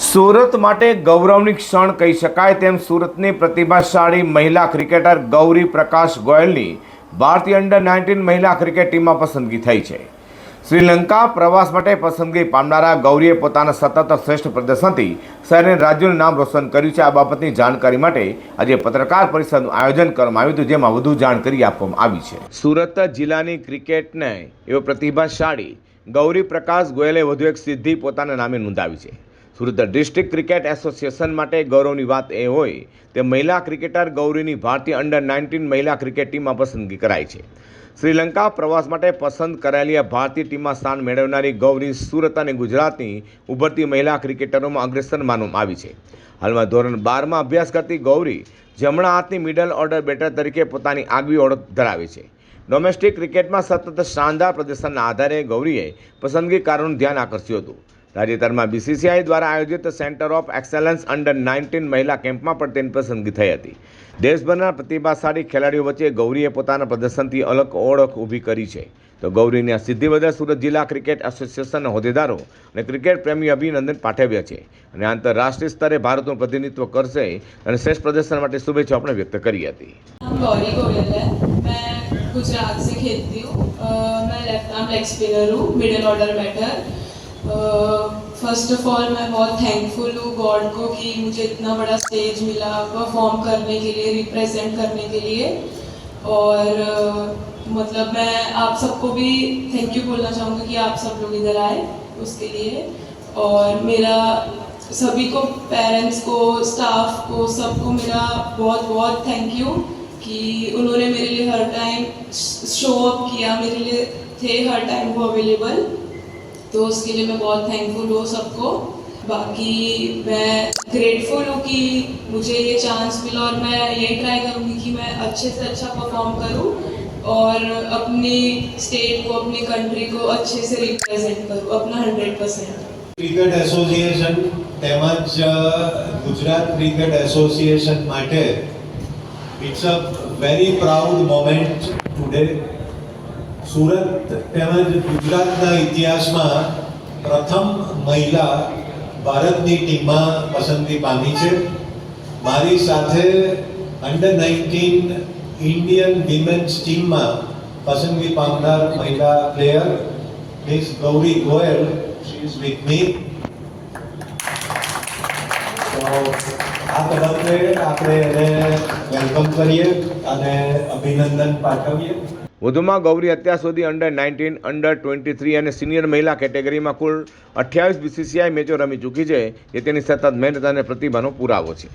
સુરત માટે ગૌરવની ક્ષણ કહી શકાય તેમ સુરતની પ્રતિભાશાળી મહિલા ક્રિકેટર ગૌરી પ્રકાશ ગોયલની ભારતીય અંડર-19 મહિલા ક્રિકેટ ટીમમાં પસંદગી થઈ છે। શ્રીલંકા પ્રવાસ માટે પસંદગી પામનારા ગૌરીએ પોતાના સતત શ્રેષ્ઠ પ્રદર્શનથી શહેર અને રાજ્યનું નામ રોશન કર્યું છે। આ બાબતની જાણકારી માટે આજે પત્રકાર પરિષદનું આયોજન કરવામાં આવ્યું હતું, જેમાં વધુ જાણકારી આપવામાં આવી છે। સુરત જિલ્લાની ક્રિકેટને એવો પ્રતિભાશાળી ગૌરી પ્રકાશ ગોયલે વધુ એક સિદ્ધિ પોતાના નામે નોંધાવી છે। સુરત ડિસ્ટ્રિક્ટ ક્રિકેટ એસોસિએશન માટે ગૌરવની વાત એ હોય તે મહિલા ક્રિકેટર ગૌરીની ભારતીય અંડર-19 મહિલા ક્રિકેટ ટીમમાં પસંદગી કરાઈ છે। શ્રીલંકા પ્રવાસ માટે પસંદ કરાયેલી ભારતીય ટીમમાં સ્થાન મેળવનારી ગૌરી સુરત અને ગુજરાતની ઉભરતી મહિલા ક્રિકેટરોમાં અગ્રેસર માનવામાં આવી છે। હાલમાં ધોરણ 12માં અભ્યાસ કરતી ગૌરી જમણા હાથની મિડલ ઓર્ડર બેટર તરીકે પોતાની આગવી ઓળખ ધરાવે છે। ડોમેસ્ટિક ક્રિકેટમાં સતત શાનદાર પ્રદર્શનના આધારે ગૌરીએ પસંદગીકારોનું ધ્યાન આકર્ષ્યું હતું। તાજેતરમાં બીસીસીઆઈ દ્વારા આયોજિત સેન્ટર ઓફ એક્સેલન્સ અંડર-19 મહિલા કેમ્પમાં પણ તેની પસંદગી થઈ હતી। દેશભરના પ્રતિભાશાળી ખેલાડીઓ વચ્ચે ગૌરીએ પોતાના પ્રદર્શનથી અલગ ઓળખ ઊભી કરી છે। તો ગૌરીની આ સિદ્ધિ બદલ સુરત જિલ્લા ક્રિકેટ એસોસિએશનના હોદ્દેદારો અને ક્રિકેટ પ્રેમી અભિનંદન પાઠવ્યા છે અને આંતરરાષ્ટ્રીય સ્તરે ભારતનું પ્રતિનિધિત્વ કરશે અને શ્રેષ્ઠ પ્રદર્શન માટે શુભેચ્છાઓ પણ વ્યક્ત કરી હતી। गौरी गोयल है। मैं गुजरात से खेलती हूँ। मैं लेफ्ट आर्म लेग स्पिनर हूँ, middle order batter. First of all मैं बहुत थैंकफुल हूँ गॉड को कि मुझे इतना बड़ा स्टेज मिला परफॉर्म करने के लिए, रिप्रेजेंट करने के लिए। और मतलब मैं आप सबको भी थैंक यू बोलना चाहूँगी कि आप सब लोग इधर आए उसके लिए। और मेरा सभी को, पेरेंट्स को, स्टाफ को, सबको मेरा बहुत बहुत थैंक यू कि उन्होंने मेरे लिए हर टाइम शो अप किया, मेरे लिए थे हर टाइम वो अवेलेबल। तो उसके लिए मैं बहुत थैंकफुल हूँ सबको। बाकी मैं ग्रेटफुल हूँ कि मुझे ये चांस मिला और मैं यही ट्राई करूँगी कि मैं अच्छे से अच्छा परफॉर्म करूँ और अपनी स्टेट को, अपनी कंट्री को अच्छे से रिप्रेजेंट करूँ अपना 100%। ક્રિકેટ એસોસિએશન તેમજ ગુજરાત ક્રિકેટ એસોસિએશન માટે it's a very proud moment today. Surat તેમજ ગુજરાતના ઇતિહાસમાં પ્રથમ મહિલા ભારતની ટીમમાં પસંદગી પામી છે। મારી સાથે અંડર-19 ઇન્ડિયન વિમેન્સ ટીમમાં પસંદગી પામનાર મહિલા player miss Gauri Goyal, she is with me. તો આ તબક્કે આપણે એને વેલકમ કરીએ અને અભિનંદન પાઠવીએ। વધુમાં ગૌરી અત્યાર સુધી અંડર-19, અંડર-23 અને સિનિયર મહિલા કેટેગરીમાં કુલ 28 બીસીસીઆઈ મેચો રમી ચૂકી છે, જે તેની સતત મહેનત અને પ્રતિભાનો પુરાવો છે।